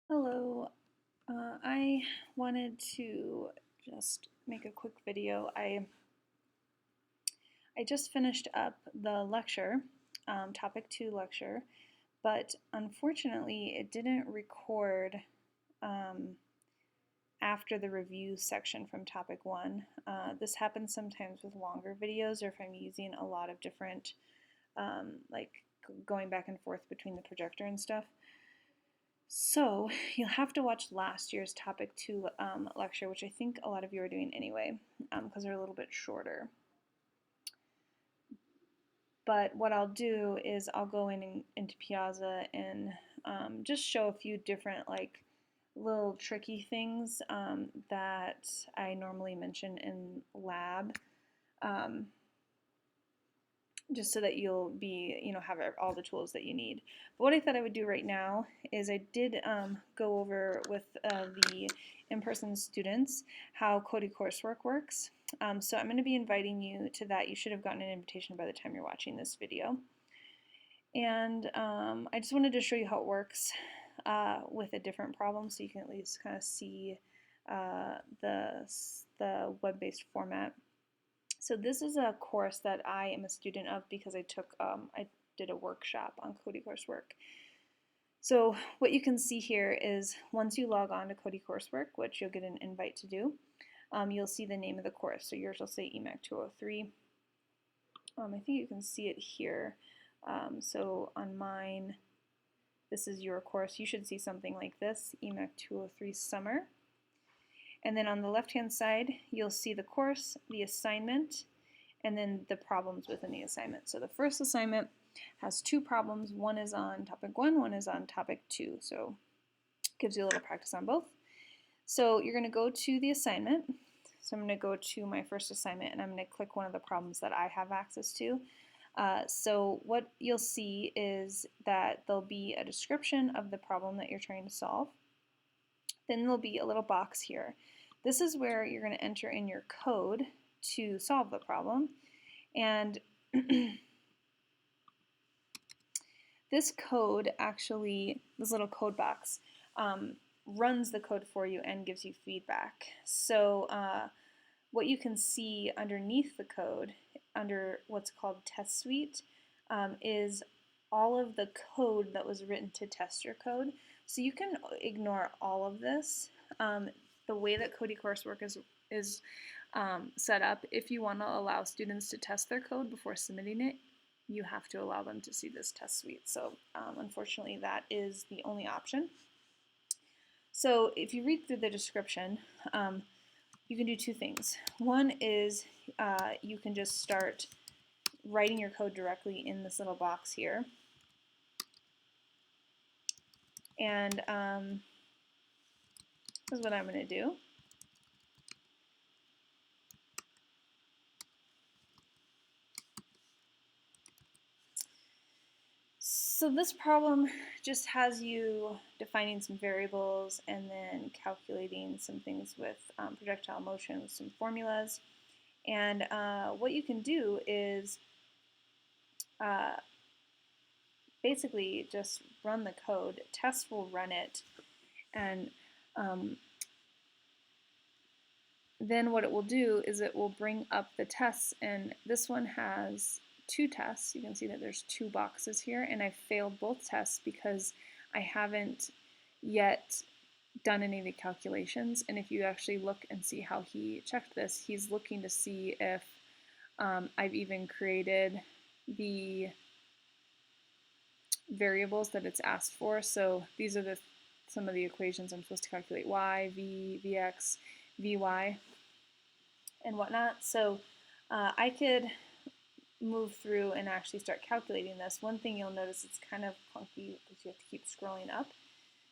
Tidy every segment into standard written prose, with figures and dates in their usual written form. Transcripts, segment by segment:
Hello, I wanted to just make a quick video. I just finished up the lecture, topic 2 lecture, but unfortunately it didn't record um, after the review section from topic 1. This happens sometimes with longer videos or if I'm using a lot of different, like going back and forth between the projector and stuff. So you'll have to watch last year's topic 2 lecture, which I think a lot of you are doing anyway, because they're a little bit shorter. But what I'll do is I'll go into Piazza and just show a few different little tricky things that I normally mention in lab. Just so that you'll be, have all the tools that you need. But what I thought I would do right now is I did go over with the in-person students how Cody Coursework works. So I'm going to be inviting you to that. You should have gotten an invitation by the time you're watching this video. And I just wanted to show you how it works with a different problem so you can at least kind of see the web-based format. So this is a course that I am a student of because I did a workshop on Cody Coursework. So what you can see here is once you log on to Cody Coursework, which you'll get an invite to do, you'll see the name of the course. So yours will say EMAC 203. I think you can see it here. So on mine, this is your course. You should see something like this, EMAC 203 Summer. And then on the left-hand side, you'll see the course, the assignment, and then the problems within the assignment. So the first assignment has 2 problems. One is on topic 1, one is on topic 2. So it gives you a little practice on both. So you're going to go to the assignment. So I'm going to go to my first assignment, and I'm going to click one of the problems that I have access to. So what you'll see is that there'll be a description of the problem that you're trying to solve. Then there'll be a little box here. This is where you're going to enter in your code to solve the problem. And this code actually, this little code box, runs the code for you and gives you feedback. So what you can see underneath the code, under what's called test suite, is all of the code that was written to test your code. So you can ignore all of this. The way that Cody Coursework is set up, if you want to allow students to test their code before submitting it, you have to allow them to see this test suite. So unfortunately, that is the only option. So if you read through the description, you can do 2 things. One is you can just start writing your code directly in this little box here. And this is what I'm going to do. So this problem just has you defining some variables and then calculating some things with projectile motion with some formulas. And what you can do is basically just run the code. Tests will run it, and then what it will do is it will bring up the tests, and this one has 2 tests. You can see that there's 2 boxes here, and I failed both tests because I haven't yet done any of the calculations. And if you actually look and see how he checked this, he's looking to see if I've even created the variables that it's asked for. So these are some of the equations I'm supposed to calculate: y, v, vx, vy, and whatnot. So I could move through and actually start calculating this. One thing you'll notice, it's kind of clunky because you have to keep scrolling up.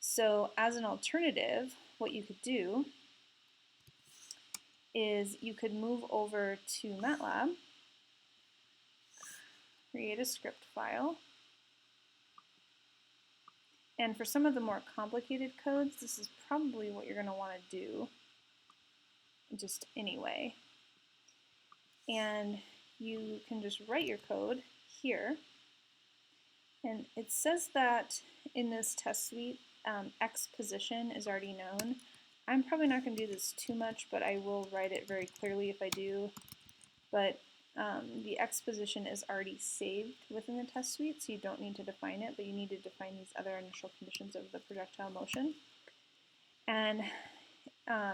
So as an alternative, what you could do is you could move over to MATLAB, create a script file, and for some of the more complicated codes, this is probably what you're going to want to do just anyway. And you can just write your code here. And it says that in this test suite, X position is already known. I'm probably not going to do this too much, but I will write it very clearly if I do. But the X position is already saved within the test suite, so you don't need to define it, but you need to define these other initial conditions of the projectile motion. And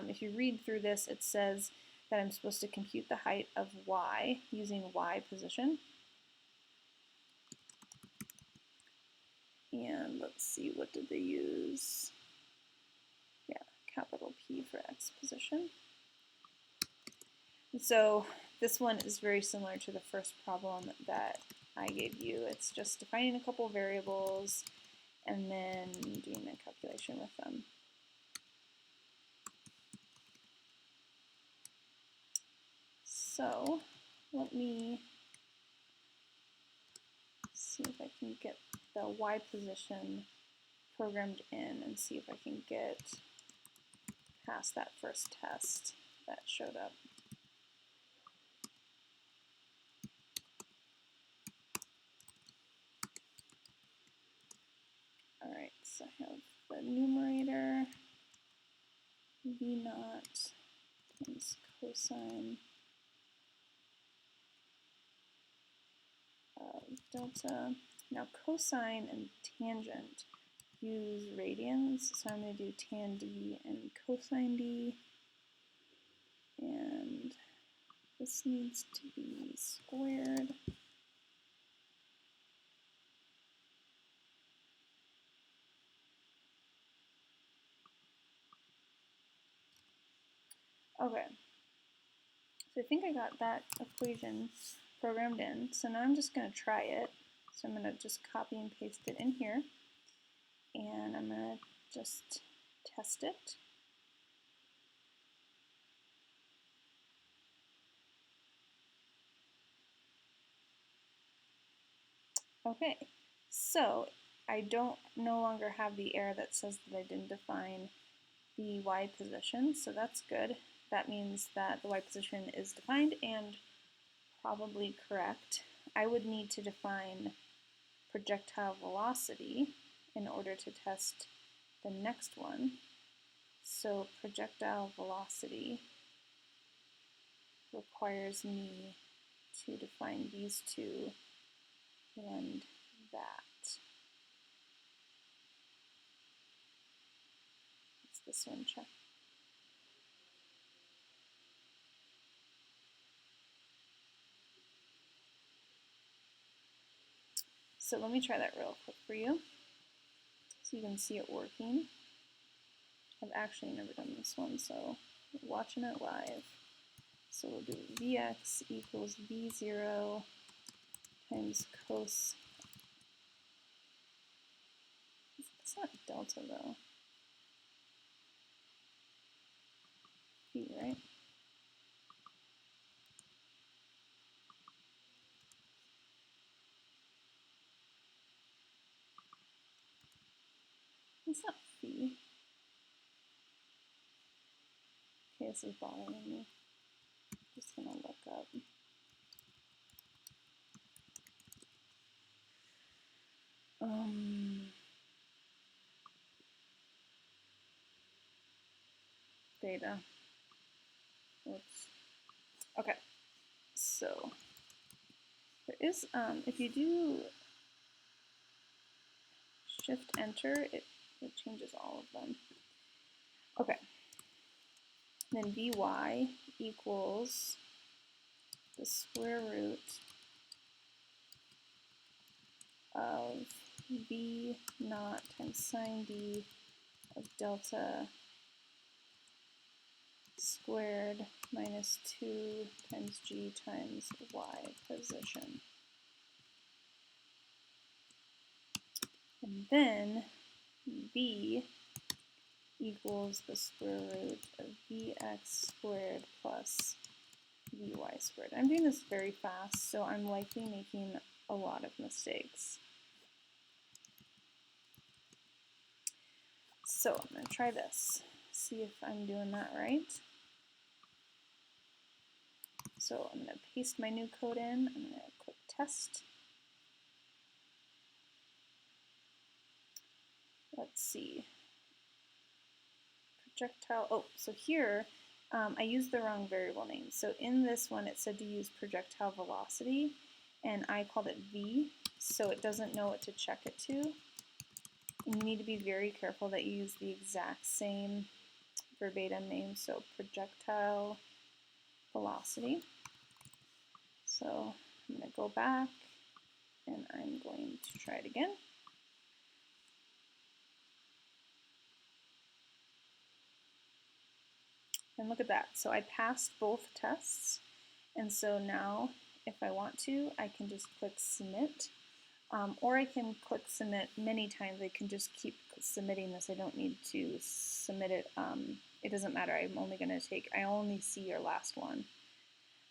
if you read through this, it says that I'm supposed to compute the height of y using y position. And let's see, what did they use? Yeah, capital P for X position. And so this one is very similar to the first problem that I gave you. It's just defining a couple variables and then doing a calculation with them. So let me see if I can get the y position programmed in and see if I can get past that first test that showed up. Alright, so I have the numerator v naught times cosine of delta. Now cosine and tangent use radians, so I'm going to do tan d and cosine d, and this needs to be squared. Okay, so I think I got that equation programmed in, so now I'm just going to try it. So I'm going to just copy and paste it in here, and I'm going to just test it. Okay, so I don't no longer have the error that says that I didn't define the y position, so that's good. That means that the y position is defined and probably correct. I would need to define projectile velocity in order to test the next one. So projectile velocity requires me to define these two and that. It's this one, check. So let me try that real quick for you so you can see it working. I've actually never done this one, so watching it live. So we'll do Vx equals V0 times cos. It's not delta though. V, right? It's not phi. Okay, this is bothering me. Just gonna look up. Theta. Oops. Okay. So there is if you do Shift Enter, it changes all of them. Okay. Then Vy equals the square root of V naught times sine d of delta squared minus 2 times g times y position. And then v equals the square root of vx squared plus vy squared. I'm doing this very fast, so I'm likely making a lot of mistakes. So I'm going to try this, see if I'm doing that right. So I'm going to paste my new code in, I'm going to click test. Let's see, projectile, oh, so here I used the wrong variable name. So in this one it said to use projectile velocity, and I called it v, so it doesn't know what to check it to. And you need to be very careful that you use the exact same verbatim name, so projectile velocity. So I'm going to go back and I'm going to try it again. And look at that. So I passed both tests. And so now if I want to, I can just click submit. Or I can click submit many times. I can just keep submitting this. I don't need to submit it. It doesn't matter. I'm only going to take, I only see your last one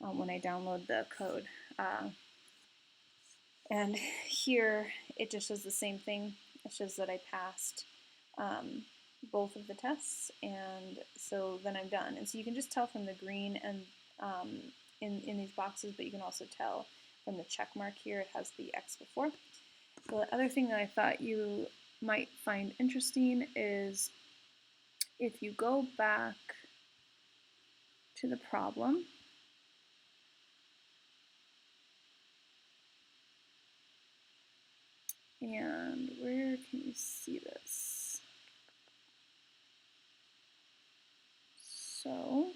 when I download the code. And here it just shows the same thing. It shows that I passed both of the tests, and so then I'm done. And so you can just tell from the green and in these boxes, but you can also tell from the check mark here, it has the X before. So the other thing that I thought you might find interesting is if you go back to the problem, and where can you see this? So,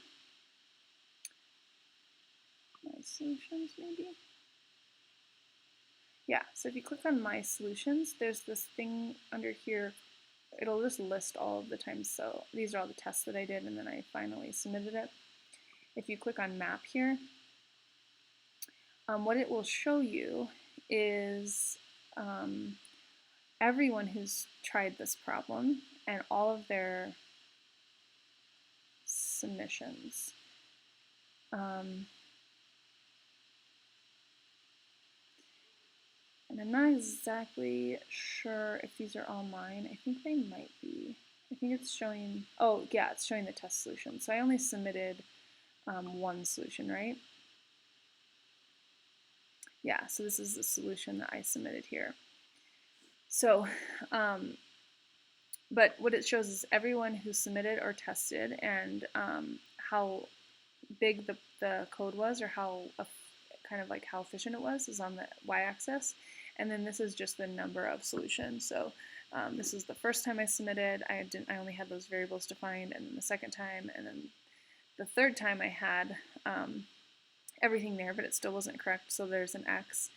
my solutions maybe? Yeah, so if you click on my solutions, there's this thing under here. It'll just list all of the times. So these are all the tests that I did, and then I finally submitted it. If you click on map here, what it will show you is everyone who's tried this problem and all of their submissions. And I'm not exactly sure if these are all mine. I think they might be. I think it's showing, oh yeah, it's showing the test solution. So I only submitted one solution, right? Yeah, so this is the solution that I submitted here. So, but what it shows is everyone who submitted or tested and how big the code was, or how kind of like how efficient it was, is on the y-axis. And then this is just the number of solutions. So this is the first time I submitted. I only had those variables defined, and then the second time, and then the third time I had everything there, but it still wasn't correct. So there's an X.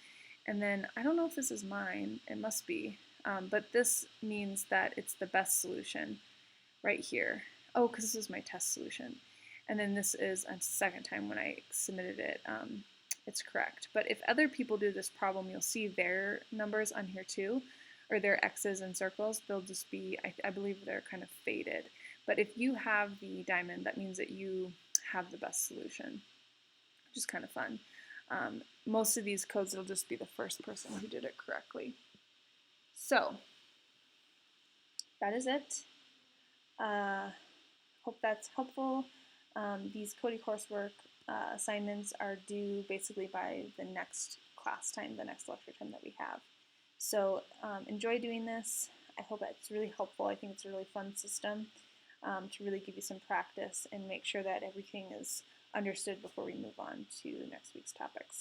And then I don't know if this is mine. It must be. But this means that it's the best solution right here. Oh, because this is my test solution. And then this is a second time when I submitted it. It's correct. But if other people do this problem, you'll see their numbers on here too, or their X's and circles. They'll just be, I believe they're kind of faded. But if you have the diamond, that means that you have the best solution, which is kind of fun. Most of these codes, it'll just be the first person who did it correctly. So that is it. Hope that's helpful. These Cody coursework assignments are due basically by the next class time, the next lecture time that we have. So enjoy doing this. I hope it's really helpful. I think it's a really fun system to really give you some practice and make sure that everything is understood before we move on to next week's topics.